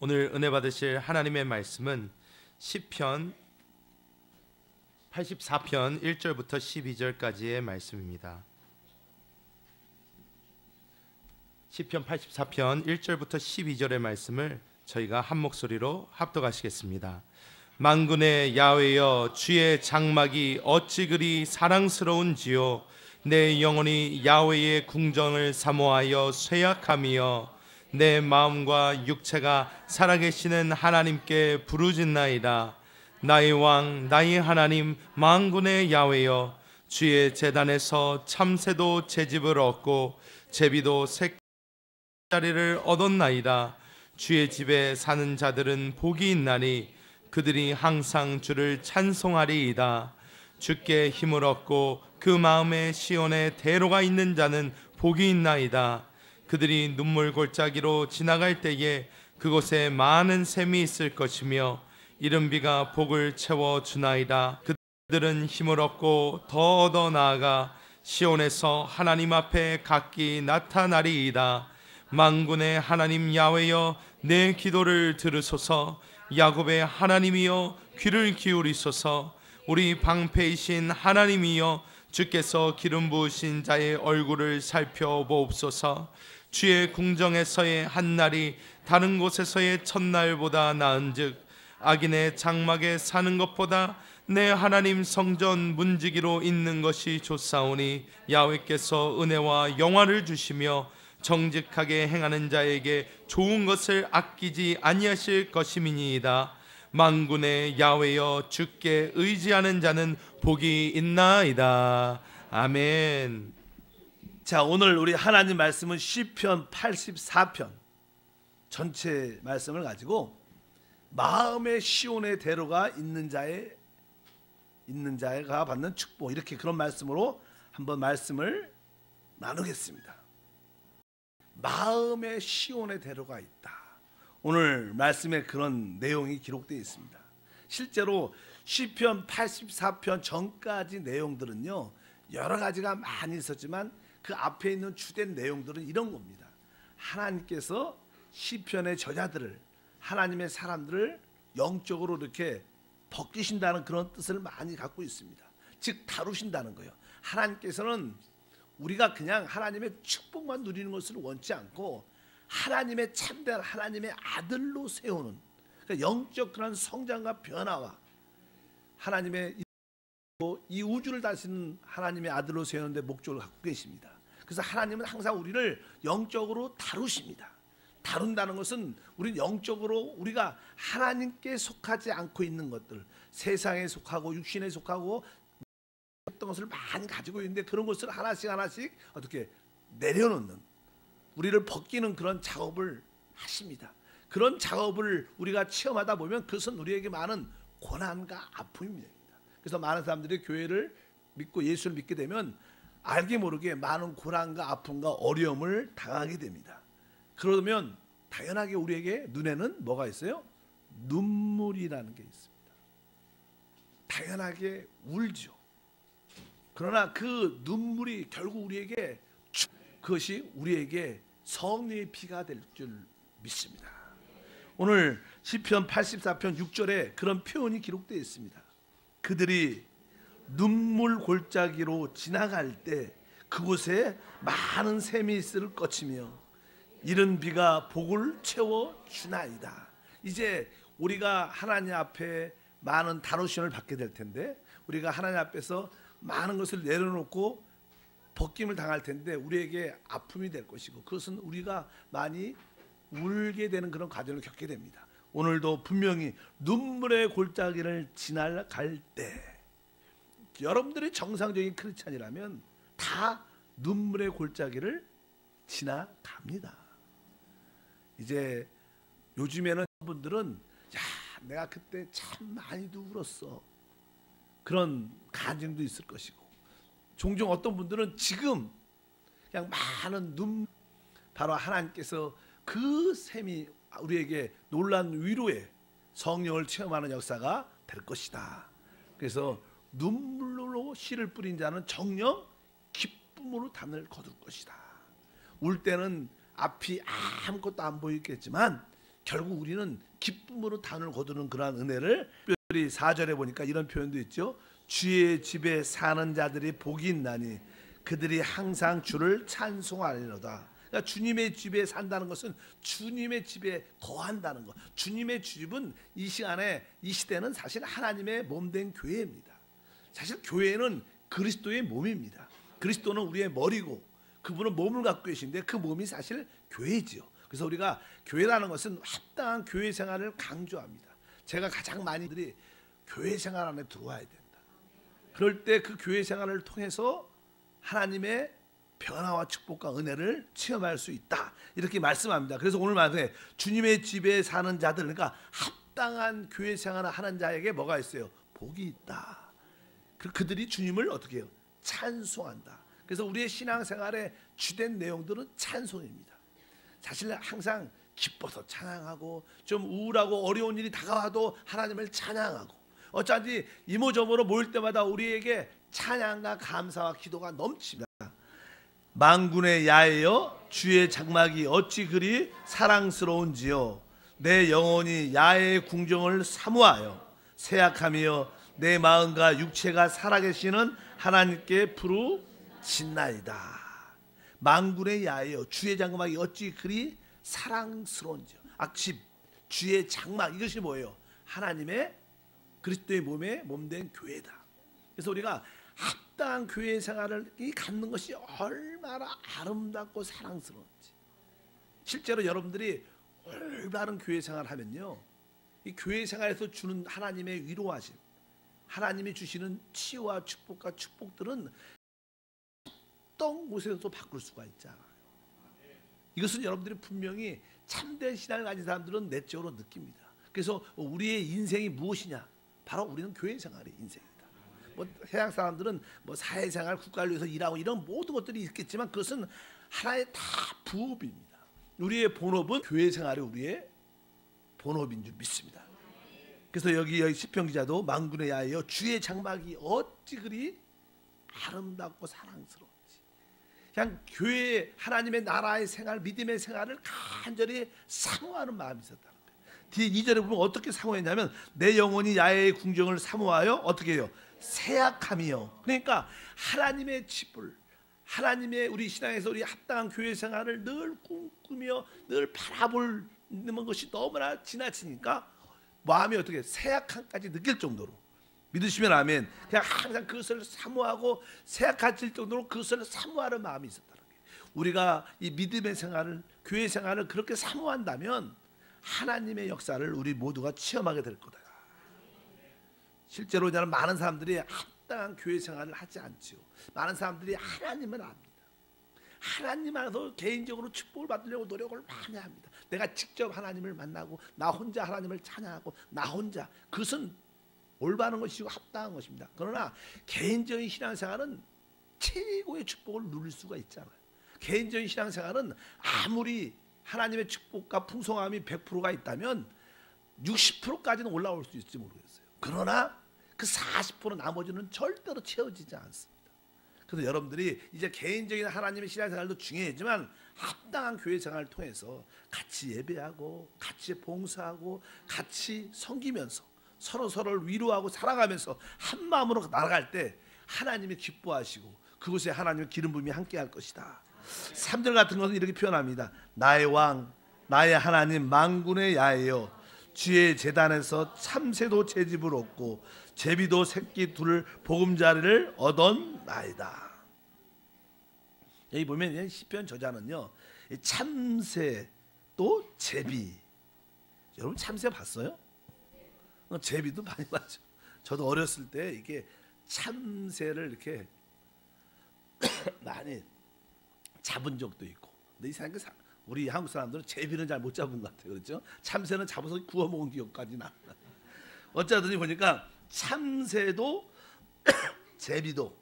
오늘 은혜 받으실 하나님의 말씀은 시편 84편 1절부터 12절까지의 말씀입니다. 시편 84편 1절부터 12절의 말씀을 저희가 한 목소리로 합독하시겠습니다. 만군의 야훼여, 주의 장막이 어찌 그리 사랑스러운지요. 내 영혼이 야훼의 궁정을 사모하여 쇠약함이여. 내 마음과 육체가 살아계시는 하나님께 부르짖나이다. 나의 왕, 나의 하나님, 만군의 야훼여, 주의 제단에서 참새도 채집을 얻고 제비도 색자리를 얻었나이다. 주의 집에 사는 자들은 복이 있나니 그들이 항상 주를 찬송하리이다. 주께 힘을 얻고 그 마음에 시온에 대로가 있는 자는 복이 있나이다. 그들이 눈물 골짜기로 지나갈 때에 그곳에 많은 샘이 있을 것이며 이른 비가 복을 채워 주나이다. 그들은 힘을 얻고 더 얻어 나아가 시온에서 하나님 앞에 각기 나타나리이다. 만군의 하나님 야훼여, 내 기도를 들으소서. 야곱의 하나님이여, 귀를 기울이소서. 우리 방패이신 하나님이여, 주께서 기름 부으신 자의 얼굴을 살펴보옵소서. 주의 궁정에서의 한날이 다른 곳에서의 첫날보다 나은즉 악인의 장막에 사는 것보다 내 하나님 성전 문지기로 있는 것이 좋사오니 야훼께서 은혜와 영화를 주시며 정직하게 행하는 자에게 좋은 것을 아끼지 아니하실 것임이니이다. 만군의 야훼여, 주께 의지하는 자는 복이 있나이다. 아멘. 자, 오늘 우리 하나님 말씀은 시편 84편 전체 말씀을 가지고 마음의 시온의 대로가 있는 자가 받는 축복, 이렇게 그런 말씀으로 한번 말씀을 나누겠습니다. 마음의 시온의 대로가 있다. 오늘 말씀에 그런 내용이 기록되어 있습니다. 실제로 시편 84편 전까지 내용들은요, 여러 가지가 많이 있었지만 그 앞에 있는 주된 내용들은 이런 겁니다. 하나님께서 시편의 저자들을, 하나님의 사람들을 영적으로 이렇게 벗기신다는 그런 뜻을 많이 갖고 있습니다. 즉 다루신다는 거예요. 하나님께서는 우리가 그냥 하나님의 축복만 누리는 것을 원치 않고 하나님의 참된 하나님의 아들로 세우는, 그러니까 영적 그런 성장과 변화와 하나님의 이 우주를 다스리는 하나님의 아들로 세우는 데 목적을 갖고 계십니다. 그래서 하나님은 항상 우리를 영적으로 다루십니다. 다룬다는 것은 우리는 영적으로 우리가 하나님께 속하지 않고 있는 것들, 세상에 속하고 육신에 속하고 어떤 것을 많이 가지고 있는데 그런 것을 하나씩 어떻게 내려놓는, 우리를 벗기는 그런 작업을 하십니다. 그런 작업을 우리가 체험하다 보면 그것은 우리에게 많은 고난과 아픔입니다. 그래서 많은 사람들이 교회를 믿고 예수를 믿게 되면 알게 모르게 많은 고난과 아픔과 어려움을 당하게 됩니다. 그러면 당연하게 우리에게 눈에는 뭐가 있어요? 눈물이라는 게 있습니다. 당연하게 울죠. 그러나 그 눈물이 결국 우리에게, 그것이 우리에게 성령의 피가 될 줄 믿습니다. 오늘 시편 84편 6절에 그런 표현이 기록되어 있습니다. 그들이 눈물 골짜기로 지나갈 때 그곳에 많은 샘이 있을 것이며 이른 비가 복을 채워 주나이다. 이제 우리가 하나님 앞에 많은 다루심을 받게 될 텐데, 우리가 하나님 앞에서 많은 것을 내려놓고 벗김을 당할 텐데 우리에게 아픔이 될 것이고, 그것은 우리가 많이 울게 되는 그런 과정을 겪게 됩니다. 오늘도 분명히 눈물의 골짜기를 지나갈 때, 여러분들이 정상적인 크리스찬이라면 다 눈물의 골짜기를 지나갑니다. 이제 요즘에는 분들은 야, 내가 그때 참 많이도 울었어, 그런 간증도 있을 것이고, 종종 어떤 분들은 지금 그냥 많은 바로 하나님께서 그 샘이 우리에게 놀란 위로의 성령을 체험하는 역사가 될 것이다. 그래서 눈물로 씨를 뿌린 자는 정녕 기쁨으로 단을 거둘 것이다. 울 때는 앞이 아무것도 안 보이겠지만 결국 우리는 기쁨으로 단을 거두는 그러한 은혜를, 특별히 4절에 보니까 이런 표현도 있죠. 주의 집에 사는 자들이 복이 있나니 그들이 항상 주를 찬송하리로다. 그러니까 주님의 집에 산다는 것은 주님의 집에 거한다는 것. 주님의 집은 이 시간에, 이 시대는 사실 하나님의 몸된 교회입니다. 사실 교회는 그리스도의 몸입니다. 그리스도는 우리의 머리고 그분은 몸을 갖고 계신데 그 몸이 사실 교회지요. 그래서 우리가 교회라는 것은 합당한 교회 생활을 강조합니다. 제가 가장 많이들이 교회 생활 안에 들어와야 된다. 그럴 때 그 교회 생활을 통해서 하나님의 변화와 축복과 은혜를 체험할 수 있다, 이렇게 말씀합니다. 그래서 오늘 말씀에 주님의 집에 사는 자들, 그러니까 합당한 교회 생활을 하는 자에게 뭐가 있어요? 복이 있다. 그들이 주님을 어떻게 해요? 찬송한다. 그래서 우리의 신앙생활의 주된 내용들은 찬송입니다. 사실 항상 기뻐서 찬양하고, 좀 우울하고 어려운 일이 다가와도 하나님을 찬양하고, 어쩐지 이모저모로 모일 때마다 우리에게 찬양과 감사와 기도가 넘칩니다. 만군의 야훼여 주의 장막이 어찌 그리 사랑스러운지요. 내 영혼이 야훼의 궁정을 사모하여 세약하며 내 마음과 육체가 살아계시는 하나님께 부르짖나이다. 만군의 야훼여 주의 장막이 어찌 그리 사랑스러운지요. 집, 주의 장막, 이것이 뭐예요? 하나님의 그리스도의 몸에 몸된 교회다. 그래서 우리가 합당한 교회 생활을 갖는 것이 얼마나 아름답고 사랑스러운지. 실제로 여러분들이 올바른 교회 생활을 하면요, 이 교회 생활에서 주는 하나님의 위로하심, 하나님이 주시는 치유와 축복과 축복들은 어떤 곳에서도 바꿀 수가 있잖아요. 이것은 여러분들이 분명히 참된 신앙을 가진 사람들은 내적으로 느낍니다. 그래서 우리의 인생이 무엇이냐? 바로 우리는 교회 생활의 인생입니다. 뭐 세상 사람들은 뭐 사회생활, 국가를 위해서 일하고 이런 모든 것들이 있겠지만 그것은 하나의 다 부업입니다. 우리의 본업은 교회 생활이 우리의 본업인 줄 믿습니다. 그래서 여기 시편 기자도 만군의 야훼여 주의 장막이 어찌 그리 아름답고 사랑스러운지, 그냥 교회 하나님의 나라의 생활, 믿음의 생활을 간절히 사모하는 마음이 있었다는 거예요. 뒤에 2절에 보면 어떻게 사모했냐면 내 영혼이 야훼의 궁정을 사모하여 어떻게 해요? 세약하며. 그러니까 하나님의 집을, 하나님의 우리 신앙에서 우리 합당한 교회 생활을 늘 꿈꾸며 늘 바라보는 것이 너무나 지나치니까 마음이 어떻게 세약함까지 느낄 정도로, 믿으시면 아멘, 그냥 항상 그것을 사모하고 세약해질 정도로 그것을 사모하는 마음이 있었다는 거예요. 우리가 이 믿음의 생활을, 교회 생활을 그렇게 사모한다면 하나님의 역사를 우리 모두가 체험하게 될 거다. 실제로 이제는 많은 사람들이 합당한 교회 생활을 하지 않지요. 많은 사람들이 하나님을 압니다. 하나님 안에서 개인적으로 축복을 받으려고 노력을 많이 합니다. 내가 직접 하나님을 만나고 나 혼자 하나님을 찬양하고 나 혼자, 그것은 올바른 것이고 합당한 것입니다. 그러나 개인적인 신앙생활은 최고의 축복을 누릴 수가 있잖아요. 개인적인 신앙생활은 아무리 하나님의 축복과 풍성함이 100%가 있다면 60%까지는 올라올 수 있을지 모르겠어요. 그러나 그 40% 나머지는 절대로 채워지지 않습니다. 그래서 여러분들이 이제 개인적인 하나님의 신앙생활도 중요하지만 합당한 교회 생활을 통해서 같이 예배하고 같이 봉사하고 같이 섬기면서 서로를 위로하고 사랑하면서 한 마음으로 나아갈 때 하나님이 기뻐하시고 그곳에 하나님의 기름 부음이 함께할 것이다. 3절 같은 것은 이렇게 표현합니다. 나의 왕, 나의 하나님, 만군의 야훼여 주의 제단에서 참새도 제 집을 얻고 제비도 새끼 둘을 보금자리를 얻었나이다. 여기 보면 시편 저자는요, 참새 또 제비, 여러분 참새 봤어요? 제비도 많이 봤죠. 저도 어렸을 때 이게 참새를 이렇게 많이 잡은 적도 있고. 근데 이 사람, 우리 한국 사람들은 제비는 잘 못 잡은 것 같아요. 그렇죠? 참새는 잡아서 구워 먹은 기억까지 나. 어쩌더니 보니까 참새도 제비도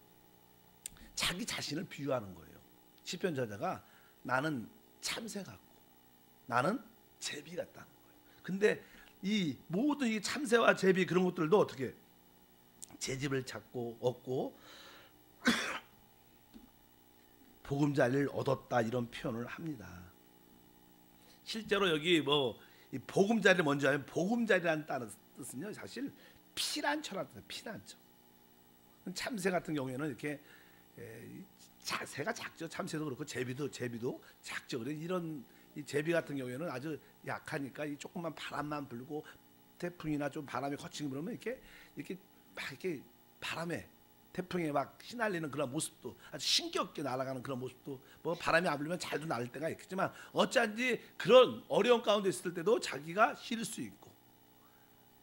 자기 자신을 비유하는 거예요. 시편 저자가 나는 참새 같고 나는 제비 같다는 거예요. 근데 이 모든 이 참새와 제비 그런 것들도 어떻게 제 집을 찾고 얻고 보금자리를 얻었다, 이런 표현을 합니다. 실제로 여기 뭐 이 보금자리를 먼저 하면 보금자리라는 뜻은요 사실 피난처라는 뜻이에요. 피난처. 참새 같은 경우에는 이렇게 새가 작죠. 참새도 그렇고 제비도 작죠. 그래 이런 이 제비 같은 경우에는 아주 약하니까 이 조금만 바람만 불고 태풍이나 좀 바람이 거치게 불으면 이렇게 막 이렇게 바람에 태풍에 막 휘날리는 그런 모습도 아주 신기하게 날아가는 그런 모습도 뭐 바람이 안 불면 잘도 날 때가 있겠지만 어쩐지 그런 어려운 가운데 있을 때도 자기가 쉴 수 있고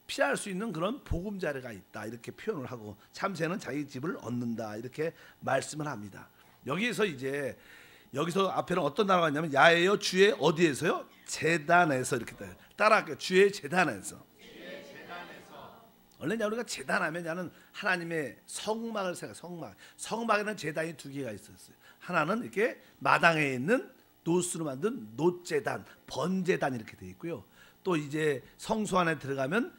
피할 수 있는 그런 보금자리가 있다 이렇게 표현을 하고 참새는 자기 집을 얻는다 이렇게 말씀을 합니다. 여기서 앞에는 어떤 단어가 있냐면 야훼여 주의 어디에서요? 제단에서 이렇게 따라할게요. 주의 제단에서. 원래 우리가 제단하면 나는 하나님의 성막을 생각. 성막에는 제단이 두 개가 있었어요. 하나는 이렇게 마당에 있는 노스로 만든 노제단, 번제단 이렇게 돼 있고요. 또 이제 성소 안에 들어가면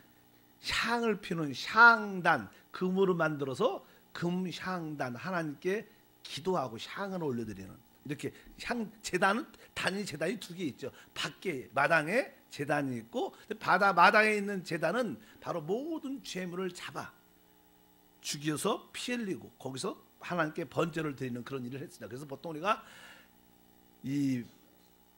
향을 피우는 향단, 금으로 만들어서 금향단 하나님께 기도하고 향을 올려드리는 이렇게 제단은 단위 제단이 두 개 있죠. 밖에 마당에 제단이 있고 마당에 있는 제단은 바로 모든 죄물을 잡아 죽여서 피 흘리고 거기서 하나님께 번제를 드리는 그런 일을 했습니다. 그래서 보통 우리가 이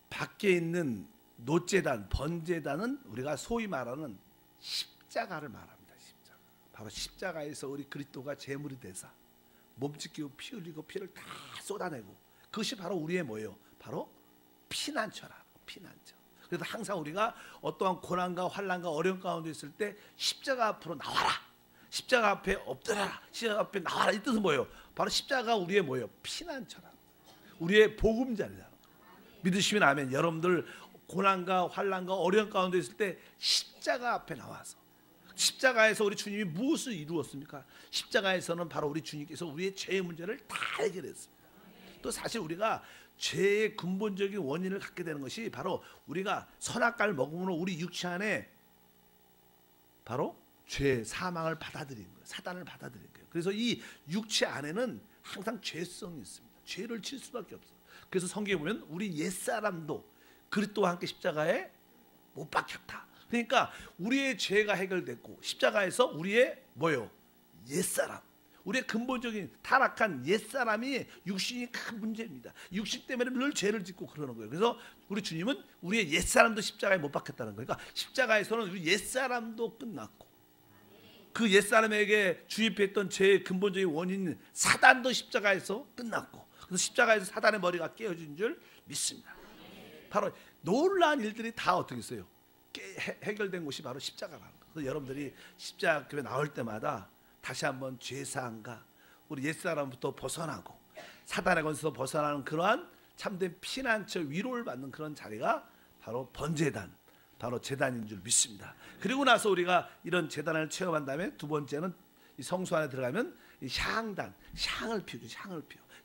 밖에 있는 노제단, 번제단은 우리가 소위 말하는 십자가를 말합니다. 십자가. 바로 십자가에서 우리 그리스도가 제물이 되사 몸짓기고 피 흘리고 피를 다 쏟아내고 그것이 바로 우리의 뭐예요? 바로 피난처라. 피난처. 그래서 항상 우리가 어떠한 고난과 환난과 어려운 가운데 있을 때 십자가 앞으로 나와라. 십자가 앞에 엎드려라. 십자가 앞에 나와라. 이 뜻은 뭐예요? 바로 십자가 우리의 뭐예요? 피난처라. 우리의 보금자리다. 믿으시면 아멘. 여러분들 고난과 환난과 어려운 가운데 있을 때 십자가 앞에 나와서 십자가에서 우리 주님이 무엇을 이루었습니까? 십자가에서는 바로 우리 주님께서 우리의 죄의 문제를 다 해결했습니다. 또 사실 우리가 죄의 근본적인 원인을 갖게 되는 것이 바로 우리가 선악과를 먹음으로 우리 육체 안에 바로 죄 사망을 받아들인 거예요. 사단을 받아들인 거예요. 그래서 이 육체 안에는 항상 죄성이 있습니다. 죄를 칠 수밖에 없어요. 그래서 성경에 보면 우리 옛사람도 그리스도와 함께 십자가에 못 박혔다. 그러니까 우리의 죄가 해결됐고 십자가에서 우리의 뭐요? 옛사람. 우리의 근본적인 타락한 옛사람이 육신이 큰 문제입니다. 육신 때문에 늘 죄를 짓고 그러는 거예요. 그래서 우리 주님은 우리의 옛사람도 십자가에 못 박혔다는 거예요. 그러니까 십자가에서는 우리 옛사람도 끝났고 그 옛사람에게 주입했던 죄의 근본적인 원인 사단도 십자가에서 끝났고 그래서 십자가에서 사단의 머리가 깨어진 줄 믿습니다. 바로 놀라운 일들이 다 어떻게 있어요? 해결된 곳이 바로 십자가라는 거예요. 그래서 여러분들이 십자가에 나올 때마다 다시 한번 죄사함과 우리 옛사람부터 벗어나고 사단의 권세에서 벗어나는 그러한 참된 피난처 위로를 받는 그런 자리가 바로 번제단, 바로 제단인 줄 믿습니다. 그리고 나서 우리가 이런 제단을 체험한 다음에 두 번째는 이 성소 안에 들어가면 이 향단,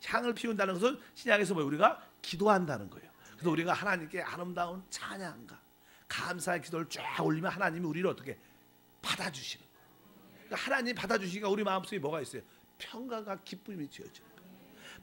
향을 피운다는 것은 신약에서 뭐 우리가 기도한다는 거예요. 그래서 우리가 하나님께 아름다운 찬양과 감사의 기도를 쫙 올리면 하나님이 우리를 어떻게 받아주시는 거예요. 그러니까 하나님 받아주시니까 우리 마음속에 뭐가 있어요? 평강과 기쁨이 지어지는 거예요.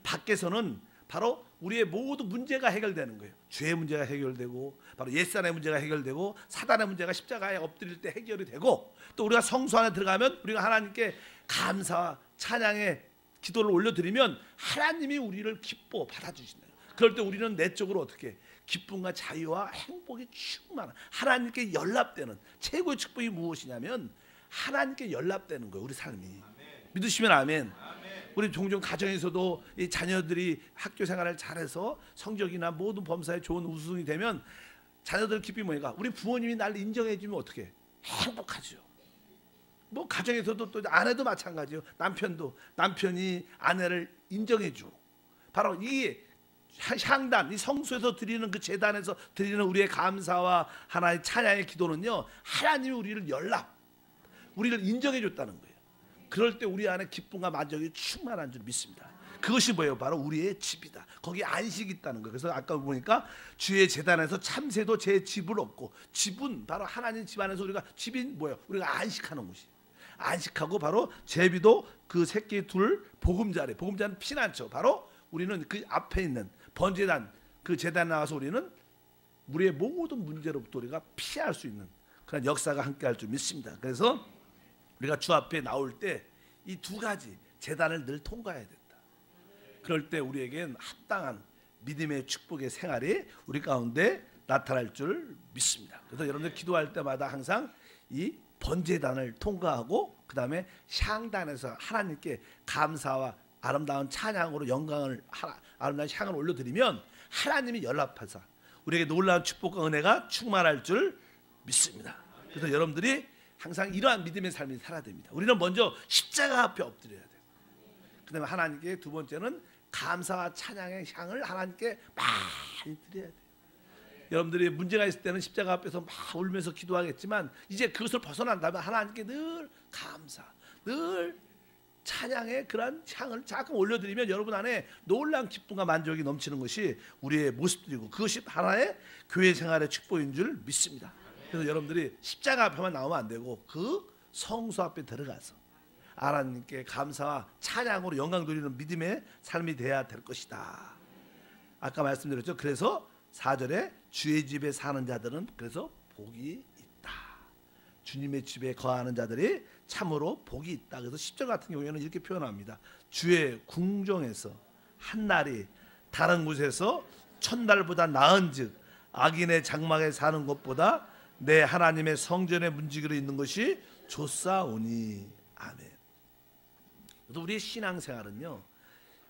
밖에서는 바로 우리의 모든 문제가 해결되는 거예요. 죄의 문제가 해결되고 바로 옛사람의 문제가 해결되고 사단의 문제가 십자가에 엎드릴 때 해결이 되고 또 우리가 성소 안에 들어가면 우리가 하나님께 감사와 찬양의 기도를 올려드리면 하나님이 우리를 기뻐 받아주신다. 그럴 때 우리는 내적으로 어떻게 기쁨과 자유와 행복이 충만한 하나님께 연락되는 최고의 축복이 무엇이냐면 하나님께 연락되는 거예요. 우리 삶이. 믿으시면 아멘. 우리 종종 가정에서도 이 자녀들이 학교 생활을 잘해서 성적이나 모든 범사에 좋은 우수순위 되면 자녀들 기쁨이 뭐니까 우리 부모님이 날 인정해 주면 어떻게 행복하죠. 뭐 가정에서도 또 아내도 마찬가지요. 남편이 아내를 인정해 주고 바로 이 향단, 이 성소에서 드리는 그 제단에서 드리는 우리의 감사와 하나의 찬양의 기도는요 하나님이 우리를 인정해 줬다는 거예요. 그럴 때 우리 안에 기쁨과 만족이 충만한 줄 믿습니다. 그것이 뭐예요? 바로 우리의 집이다. 거기에 안식이 있다는 거예요. 그래서 아까 보니까 주의 제단에서 참새도 제 집을 얻고 집은 바로 하나님 집 안에서 우리가 집이 뭐예요? 우리가 안식하는 곳이. 안식하고 바로 제비도 그 새끼 둘 보금자리는 피난처. 바로 우리는 그 앞에 있는 번제단 그 제단 나와서 우리는 우리의 모든 문제로부터 우리가 피할 수 있는 그런 역사가 함께할 줄 믿습니다. 그래서 우리가 주 앞에 나올 때 이 두 가지 제단을 늘 통과해야 된다. 그럴 때 우리에겐 합당한 믿음의 축복의 생활이 우리 가운데 나타날 줄 믿습니다. 그래서 여러분들 기도할 때마다 항상 이 번제단을 통과하고 그 다음에 향단에서 하나님께 감사와 아름다운 찬양으로 영광을 아름다운 향을 올려드리면 하나님이 연락하사 우리에게 놀라운 축복과 은혜가 충만할 줄 믿습니다. 그래서 여러분들이 항상 이러한 믿음의 삶이 살아야 됩니다. 우리는 먼저 십자가 앞에 엎드려야 돼요. 그 다음에 하나님께 두 번째는 감사와 찬양의 향을 하나님께 많이 드려야 돼요. 여러분들이 문제가 있을 때는 십자가 앞에서 막 울면서 기도하겠지만 이제 그것을 벗어난다면 하나님께 늘 감사, 늘 찬양의 그런 향을 자꾸 올려드리면 여러분 안에 놀라운 기쁨과 만족이 넘치는 것이 우리의 모습들이고 그것이 하나의 교회 생활의 축복인 줄 믿습니다. 그래서 여러분들이 십자가 앞에만 나오면 안 되고 그 성소 앞에 들어가서 하나님께 감사와 찬양으로 영광 돌리는 믿음의 삶이 돼야 될 것이다. 아까 말씀드렸죠. 그래서 4절에 주의 집에 사는 자들은 그래서 복이 있다. 주님의 집에 거하는 자들이 참으로 복이 있다. 그래서 10절 같은 경우에는 이렇게 표현합니다. 주의 궁정에서 한 날이 다른 곳에서 천달보다 나은즉 악인의 장막에 사는 것보다 내 하나님의 성전의 문지기로 있는 것이 좋사오니. 아멘. 그래서 우리의 신앙생활은요,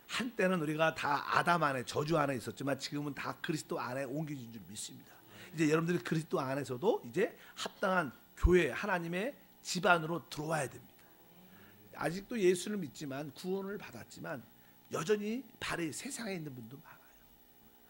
한때는 우리가 다 아담 안에 저주 안에 있었지만 지금은 다 그리스도 안에 옮겨진 줄 믿습니다. 이제 여러분들이 그리스도 안에서도 이제 합당한 교회 하나님의 집 안으로 들어와야 됩니다. 아직도 예수를 믿지만 구원을 받았지만 여전히 발이 세상에 있는 분도 많아요.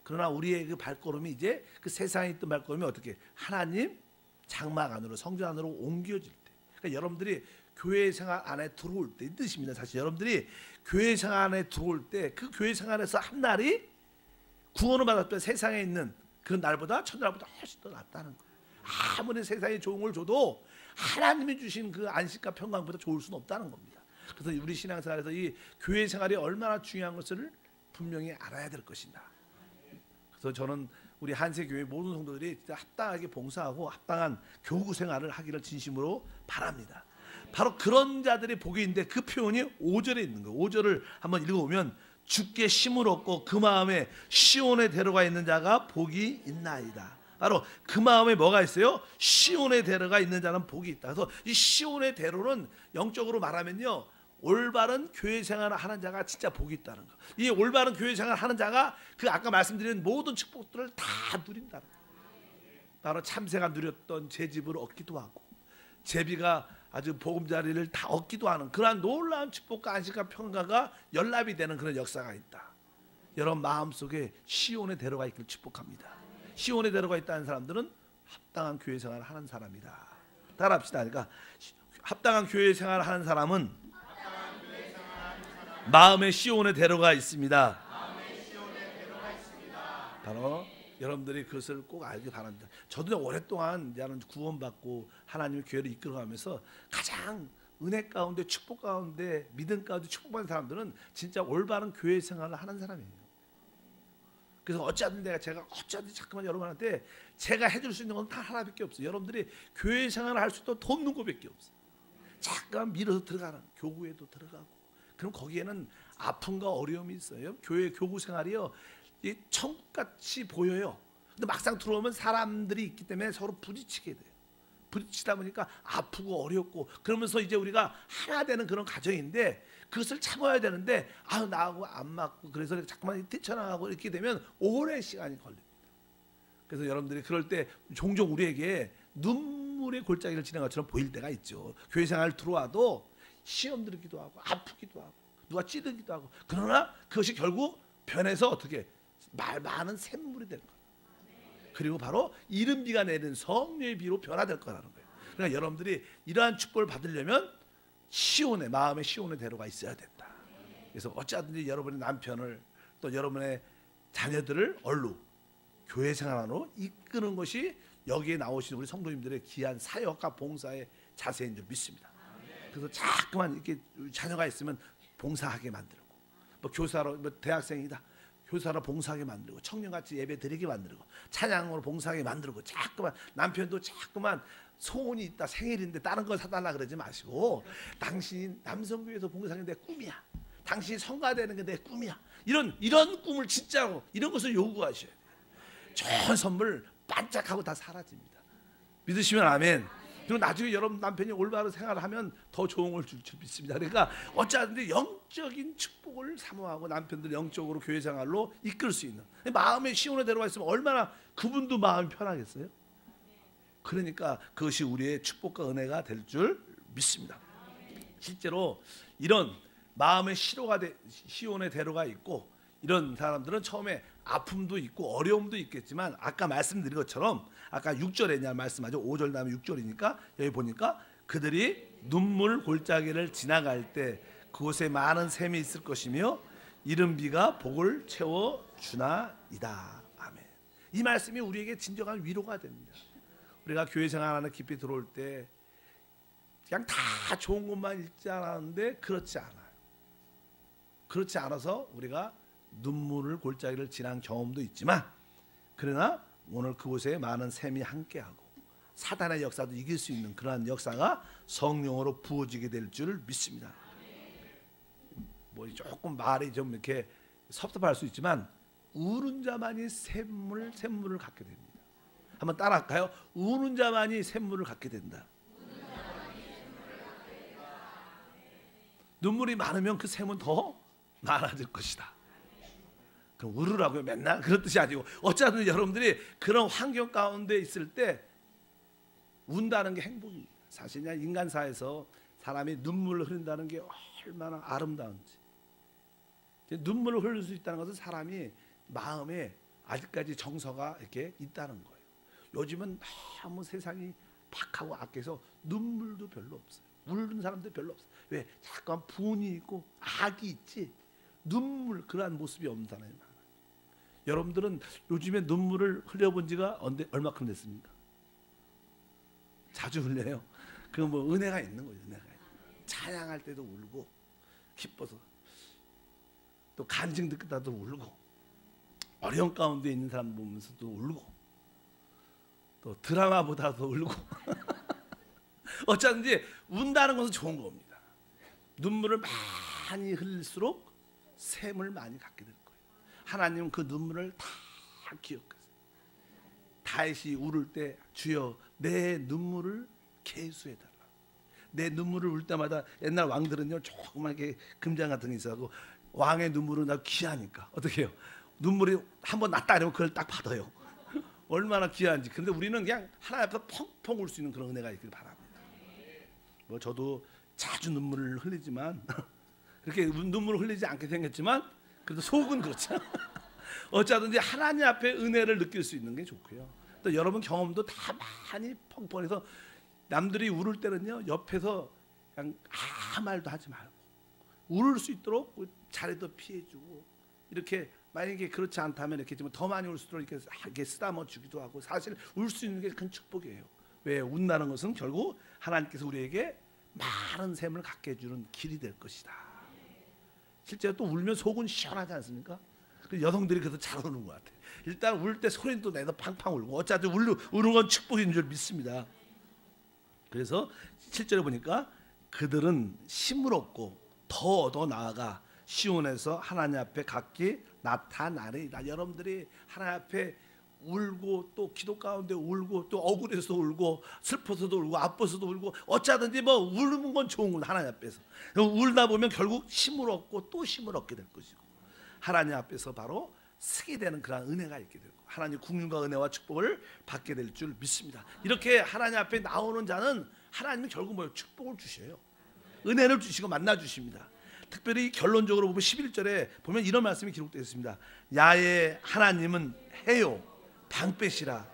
그러나 우리의 그 발걸음이 이제 그 세상에 있던 발걸음이 어떻게 하나님 장막 안으로 성전 안으로 옮겨질 때, 그러니까 여러분들이 교회 생활 안에 들어올 때 이 뜻입니다. 사실 여러분들이 교회 생활 안에 들어올 때 그 교회 생활에서 한 날이 구원을 받았던 세상에 있는 그 날보다 천날보다 훨씬 더 낫다는 거예요. 아무리 세상에 좋은 걸 줘도 하나님이 주신 그 안식과 평강보다 좋을 수는 없다는 겁니다. 그래서 우리 신앙생활에서 이 교회 생활이 얼마나 중요한 것을 분명히 알아야 될 것이다. 그래서 저는 우리 한세교회 모든 성도들이 진짜 합당하게 봉사하고 합당한 교구 생활을 하기를 진심으로 바랍니다. 바로 그런 자들의 복이 있는데 그 표현이 5절에 있는 거예요. 5절을 한번 읽어보면 주께 힘을 얻고 그 마음에 시온에 데려가 있는 자가 복이 있나이다. 바로 그 마음에 뭐가 있어요? 시온에 데려가 있는 자는 복이 있다. 그래서 이 시온의 데로는 영적으로 말하면요, 올바른 교회 생활을 하는 자가 진짜 복이 있다는 거. 이 올바른 교회 생활을 하는 자가 그 아까 말씀드린 모든 축복들을 다 누린다는 거. 바로 참새가 누렸던 제 집을 얻기도 하고 제비가 아주 보금자리를 다 얻기도 하는 그러한 놀라운 축복과 안식과 평가가 연합이 되는 그런 역사가 있다. 여러분 마음속에 시온에 데려가 있기를 축복합니다. 시온에 데려가 있다는 사람들은 합당한 교회 생활을 하는 사람이다. 따라합시다. 그러니까 합당한 교회 생활을 하는 사람은 마음의 시온에 데려가 있습니다. 바로 여러분들이 그것을 꼭 알기 바랍니다. 저도 오랫동안 구원받고 하나님의 교회를 이끌어가면서 가장 은혜 가운데 축복 가운데 믿음 가운데 축복받는 사람들은 진짜 올바른 교회 생활을 하는 사람이에요. 그래서 어찌하든 제가 자꾸만 여러분한테 제가 해줄 수 있는 건 다 하나밖에 없어요. 여러분들이 교회 생활을 할 수 있도록 돕는 것밖에 없어요. 잠깐 밀어서 들어가는 교구에도 들어가고 그럼 거기에는 아픔과 어려움이 있어요. 교회 교구 생활이요, 이 천국같이 보여요. 근데 막상 들어오면 사람들이 있기 때문에 서로 부딪히게 돼요. 부딪히다 보니까 아프고 어렵고 그러면서 이제 우리가 하나 되는 그런 과정인데 그것을 참아야 되는데 나하고 안 맞고 그래서 자꾸만 뛰쳐나가고 이렇게 되면 오랜 시간이 걸립니다. 그래서 여러분들이 그럴 때 종종 우리에게 눈물의 골짜기를 지나간 것처럼 보일 때가 있죠. 교회 생활 들어와도 시험 들기도 하고 아프기도 하고 누가 찌르기도 하고 그러나 그것이 결국 변해서 어떻게 많은 샘물이 될 거예요. 그리고 바로 이른 비가 내리는 성령의 비로 변화될 거라는 거예요. 그러니까 여러분들이 이러한 축복을 받으려면 시온에 마음의 시온에 데려가 있어야 된다. 그래서 어찌하든지 여러분의 남편을 또 여러분의 자녀들을 얼루 교회 생활 안으로 이끄는 것이 여기에 나오신 우리 성도님들의 귀한 사역과 봉사의 자세인 줄 믿습니다. 그래서 자꾸만 이렇게 자녀가 있으면 봉사하게 만들고 뭐 교사로 뭐 대학생이다 교사로 봉사하게 만들고 청년같이 예배 드리게 만들고 찬양으로 봉사하게 만들고 자꾸만 남편도 자꾸만 소원이 있다 생일인데 다른 거 사달라 그러지 마시고 당신 남성교회에서 봉사하는 게 내 꿈이야. 당신이 성가되는 게 내 꿈이야. 이런 꿈을 진짜로 이런 것을 요구하셔야 돼요. 좋은 선물 반짝하고 다 사라집니다. 믿으시면 아멘. 그리고 나중에 여러분 남편이 올바른 생활을 하면 더 좋은 걸 줄 줄 믿습니다. 그러니까 어찌하든지 영적인 축복을 사모하고 남편들 영적으로 교회 생활로 이끌 수 있는 마음의 시온에 데려가 있으면 얼마나 그분도 마음이 편하겠어요. 그러니까 그것이 우리의 축복과 은혜가 될 줄 믿습니다. 실제로 이런 마음의 시온에 데려가 있고 이런 사람들은 처음에 아픔도 있고 어려움도 있겠지만 아까 말씀드린 것처럼 아까 6절에 말씀하죠. 5절 다음에 6절이니까 여기 보니까 그들이 눈물 골짜기를 지나갈 때 그곳에 많은 샘이 있을 것이며 이른 비가 복을 채워주나이다. 아멘. 이 말씀이 우리에게 진정한 위로가 됩니다. 우리가 교회 생활 안에 깊이 들어올 때 그냥 다 좋은 것만 읽지 않았는데 그렇지 않아요. 그렇지 않아서 우리가 눈물을 골짜기를 지난 경험도 있지만 그러나 오늘 그곳에 많은 샘이 함께하고 사단의 역사도 이길 수 있는 그러한 역사가 성령으로 부어지게 될 줄 믿습니다. 뭐 조금 말이 좀 이렇게 섭섭할 수 있지만 우는 자만이 샘물을 갖게 됩니다. 한번 따라할까요? 우는 자만이 샘물을 갖게 된다. 눈물이 많으면 그 샘은 더 많아질 것이다. 그럼 울으라고요 맨날 그런 뜻이 아니고 어쩌든 여러분들이 그런 환경 가운데 있을 때 운다는 게 행복입니다. 사실 인간사에서 사람이 눈물을 흐린다는 게 얼마나 아름다운지. 눈물을 흘릴 수 있다는 것은 사람이 마음에 아직까지 정서가 이렇게 있다는 거예요. 요즘은 너무 세상이 박하고 악해서 눈물도 별로 없어요. 울는 사람들 별로 없어요. 왜? 잠깐 분이 있고 악이 있지 눈물 그러한 모습이 없는 사람이 많아요. 여러분들은 요즘에 눈물을 흘려본 지가 얼마큼 됐습니까? 자주 흘려요. 그 뭐 은혜가 있는 거예요. 은혜가 찬양할 때도 울고 기뻐서 또 간증 듣다도 울고 어려운 가운데 있는 사람 보면서도 울고 또 드라마보다도 울고 어쩌든지 운다는 것은 좋은 겁니다. 눈물을 많이 흘릴수록 샘을 많이 갖게 될 거예요. 하나님은 그 눈물을 다 기억하세요. 다윗이 울을 때 주여 내 눈물을 계수해달라. 내 눈물을 울 때마다 옛날 왕들은요 조그맣게 금장 같은 게 있어서 왕의 눈물은 나 귀하니까 어떻게 해요? 눈물이 한번 났다 이러면 그걸 딱 받아요. 얼마나 귀한지. 근데 우리는 그냥 하나님 앞에서 펑펑 울 수 있는 그런 은혜가 있길 바랍니다. 뭐 저도 자주 눈물을 흘리지만 그렇게 눈물을 흘리지 않게 생겼지만 그래도 속은 그렇죠. 어쩌든지 하나님 앞에 은혜를 느낄 수 있는 게 좋고요. 또 여러분 경험도 다 많이 펑펑해서 남들이 울을 때는요 옆에서 그냥 아무 말도 하지 말고 울을 수 있도록 자리도 피해주고 이렇게 만약에 그렇지 않다면 이렇게 좀 더 많이 울 수 있도록 이렇게 쓰다듬어 주기도 하고 사실 울 수 있는 게 큰 축복이에요. 왜? 운다는 것은 결국 하나님께서 우리에게 많은 샘을 갖게 해주는 길이 될 것이다. 실제로 또 울면 속은 시원하지 않습니까? 여성들이 그래서 잘 우는 것 같아요. 일단 울 때 소리도 내서 팡팡 울고 어차피 우는 건 축복인 줄 믿습니다. 그래서 실제로 보니까 그들은 힘을 얻고 더 나아가 시온에서 하나님 앞에 각기 나타나리이다. 여러분들이 하나님 앞에 울고 또 기도 가운데 울고 또 억울해서도 울고 슬퍼서도 울고 아파서도 울고 어쩌든지 뭐 울는 건 좋은 건 하나님 앞에서 울다 보면 결국 힘을 얻고 또 힘을 얻게 될 것이고 하나님 앞에서 바로 쓰게 되는 그런 은혜가 있게 되고 하나님 국륜과 은혜와 축복을 받게 될 줄 믿습니다. 이렇게 하나님 앞에 나오는 자는 하나님은 결국 뭐예요? 축복을 주셔요. 은혜를 주시고 만나 주십니다. 특별히 결론적으로 보면 11절에 보면 이런 말씀이 기록되어 있습니다. 야의 하나님은 해요 방패시라.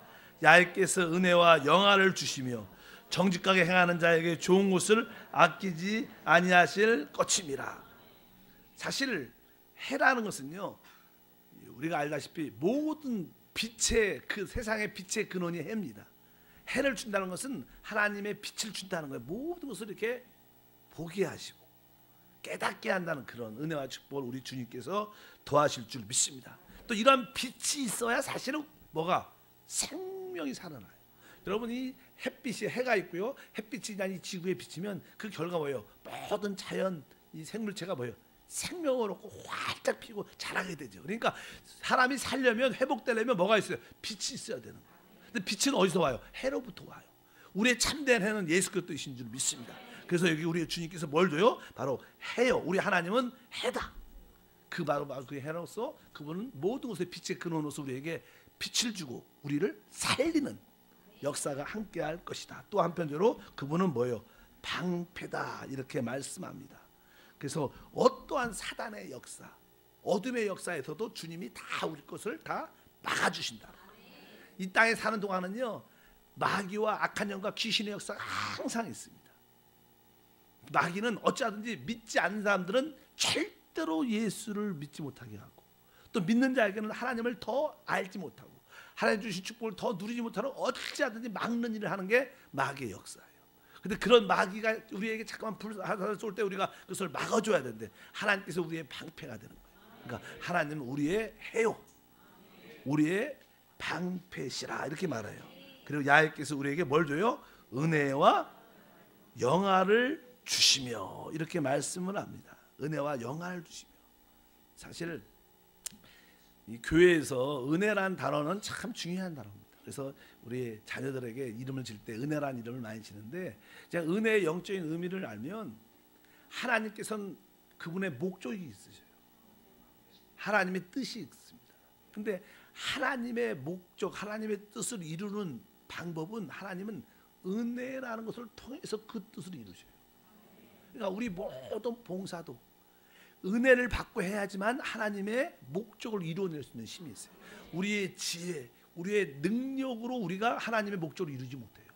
야께서 은혜와 영화를 주시며 정직하게 행하는 자에게 좋은 것을 아끼지 아니하실 것임이라. 사실 해라는 것은요 우리가 알다시피 모든 빛의 그 세상의 빛의 근원이 해입니다. 해를 준다는 것은 하나님의 빛을 준다는 거예요. 모든 것을 이렇게 보게 하시고 깨닫게 한다는 그런 은혜와 축복을 우리 주님께서 더하실 줄 믿습니다. 또 이런 빛이 있어야 사실은 뭐가 생명이 살아나요. 여러분이 햇빛이 해가 있고요. 햇빛이 이 지구에 비치면 그 결과 뭐예요? 모든 자연 이 생물체가 뭐예요? 생명을 얻고 활짝 피고 자라게 되죠. 그러니까 사람이 살려면 회복되려면 뭐가 있어요? 빛이 있어야 되는 거예요. 근데 빛은 어디서 와요? 해로부터 와요. 우리의 참된 해는 예수 그리스도이신 줄 믿습니다. 그래서 여기 우리 주님께서 뭘 줘요? 바로 해요. 우리 하나님은 해다. 그 바로 그 해로서 그분은 모든 것에 빛의 근원으로서 우리에게 빛을 주고 우리를 살리는 역사가 함께할 것이다. 또 한편으로 그분은 뭐예요? 방패다 이렇게 말씀합니다. 그래서 어떠한 사단의 역사, 어둠의 역사에서도 주님이 다 우리 것을 다 막아주신다. 이 땅에 사는 동안은요 마귀와 악한 영과 귀신의 역사가 항상 있습니다. 마귀는 어찌하든지 믿지 않는 사람들은 절대로 예수를 믿지 못하게 하고 또 믿는 자에게는 하나님을 더 알지 못하고 하나님 주신 축복을 더 누리지 못하는 어찌하든지 막는 일을 하는 게 마귀의 역사예요. 근데 그런 마귀가 우리에게 잠깐만 불사를 쏠 때 우리가 그것을 막아줘야 되는데 하나님께서 우리의 방패가 되는 거예요. 그러니까 하나님은 우리의 해요, 우리의 방패시라 이렇게 말해요. 그리고 야훼께서 우리에게 뭘 줘요? 은혜와 영화를 주시며 이렇게 말씀을 합니다. 은혜와 영화를 주시며. 사실 이 교회에서 은혜란 단어는 참 중요한 단어입니다. 그래서 우리 자녀들에게 이름을 질 때 은혜란 이름을 많이 지는데 은혜의 영적인 의미를 알면 하나님께서는 그분의 목적이 있으셔요. 하나님의 뜻이 있습니다. 근데 하나님의 목적, 하나님의 뜻을 이루는 방법은 하나님은 은혜라는 것을 통해서 그 뜻을 이루셔요. 그러니까 우리 모든 봉사도 은혜를 받고 해야지만 하나님의 목적을 이루어낼 수 있는 힘이 있어요. 우리의 지혜, 우리의 능력으로 우리가 하나님의 목적을 이루지 못해요.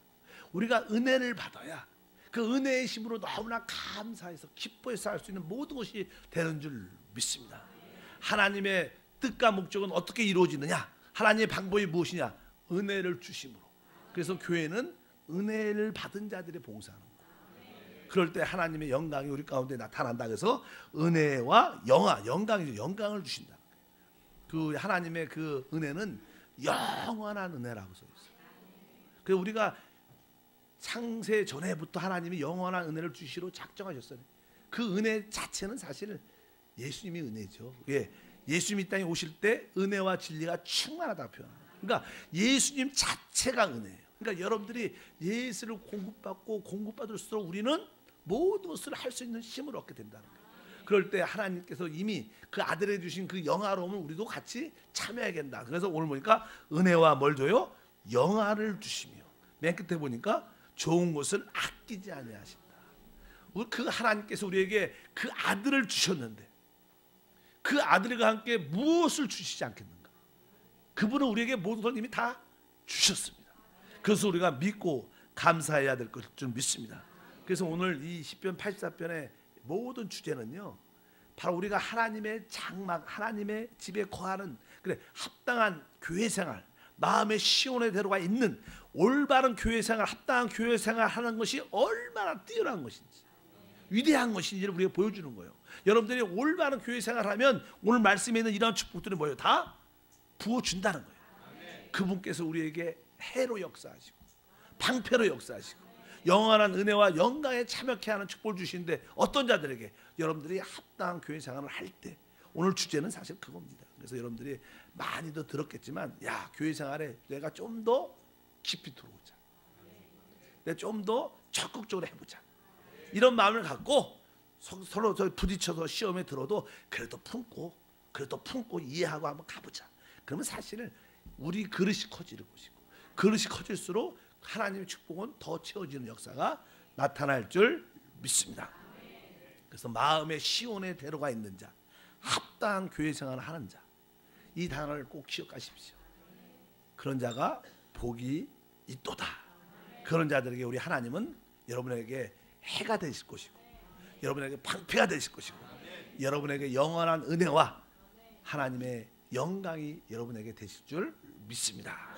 우리가 은혜를 받아야 그 은혜의 힘으로 너무나 감사해서 기뻐해서 할 수 있는 모든 것이 되는 줄 믿습니다. 하나님의 뜻과 목적은 어떻게 이루어지느냐? 하나님의 방법이 무엇이냐? 은혜를 주심으로. 그래서 교회는 은혜를 받은 자들의 봉사하는 거예요. 그럴 때 하나님의 영광이 우리 가운데 나타난다. 그래서 은혜와 영광이죠. 영광을 주신다. 그 하나님의 그 은혜는 영원한 은혜라고 써 있어요. 그래서 우리가 창세 전에부터 하나님이 영원한 은혜를 주시로 작정하셨어요. 그 은혜 자체는 사실 예수님이 은혜죠. 예, 예수님이 이 땅에 오실 때 은혜와 진리가 충만하다고 표현합니다. 그러니까 예수님 자체가 은혜예요. 그러니까 여러분들이 예수를 공급받을수록 우리는 모든 것을 할 수 있는 힘을 얻게 된다는 거예요. 그럴 때 하나님께서 이미 그 아들에 주신 그 영화로움을 우리도 같이 참여해야겠다. 그래서 오늘 보니까 은혜와 뭘 줘요? 영화를 주시며 맨 끝에 보니까 좋은 것을 아끼지 아니하신다. 그 하나님께서 우리에게 그 아들을 주셨는데 그 아들과 함께 무엇을 주시지 않겠는가? 그분은 우리에게 모든 걸 이미 다 주셨습니다. 그래서 우리가 믿고 감사해야 될 것을 좀 믿습니다. 그래서 오늘 이 시편 84편의 모든 주제는요, 바로 우리가 하나님의 장막, 하나님의 집에 거하는 그래 합당한 교회 생활, 마음의 시온의 대로가 있는 올바른 교회 생활, 합당한 교회 생활 하는 것이 얼마나 뛰어난 것인지, 위대한 것인지를 우리가 보여주는 거예요. 여러분들이 올바른 교회 생활하면 오늘 말씀에 있는 이런 축복들은 뭐예요? 다 부어준다는 거예요. 그분께서 우리에게 해로 역사하시고 방패로 역사하시고 영원한 은혜와 영광에 참여케 하는 축복을 주시는데 어떤 자들에게? 여러분들이 합당한 교회 생활을 할 때. 오늘 주제는 사실 그겁니다. 그래서 여러분들이 많이도 들었겠지만 야, 교회 생활에 내가 좀 더 깊이 들어오자, 내가 좀 더 적극적으로 해보자, 이런 마음을 갖고 서로 부딪혀서 시험에 들어도 그래도 품고 이해하고 한번 가보자. 그러면 사실은 우리 그릇이 커질 것이고 그릇이 커질수록 하나님의 축복은 더 채워지는 역사가 나타날 줄 믿습니다. 그래서 마음의 시온의 대로가 있는 자, 합당한 교회 생활을 하는 자, 이 단어를 꼭 기억하십시오. 그런 자가 복이 있도다. 그런 자들에게 우리 하나님은 여러분에게 해가 되실 것이고 여러분에게 방패가 되실 것이고 여러분에게 영원한 은혜와 하나님의 영광이 여러분에게 되실 줄 믿습니다.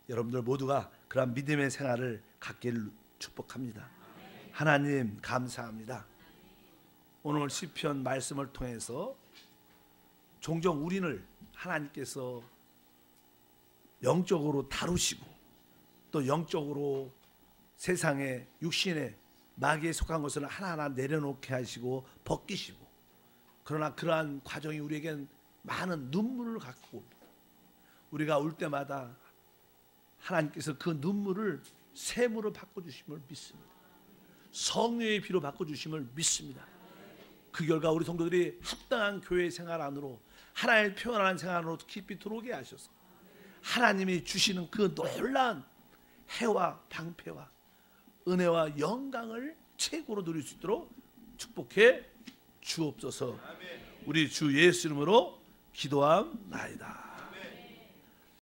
여러분들 모두가 그런 믿음의 생활을 갖기를 축복합니다. 하나님 감사합니다. 오늘 시편 말씀을 통해서 종종 우리를 하나님께서 영적으로 다루시고 또 영적으로 세상의 육신의 마귀에 속한 것을 하나하나 내려놓게 하시고 벗기시고, 그러나 그러한 과정이 우리에겐 많은 눈물을 갖고 옵니다. 우리가 울 때마다 하나님께서 그 눈물을 샘으로 바꿔주심을 믿습니다. 성령의 피로 바꿔주심을 믿습니다. 그 결과 우리 성도들이 합당한 교회 생활 안으로, 하나님을 표현하는 생활 안으로 깊이 들어오게 하셔서 하나님이 주시는 그 놀라운 해와 방패와 은혜와 영광을 최고로 누릴 수 있도록 축복해 주옵소서. 우리 주 예수 이름으로 기도함나이다.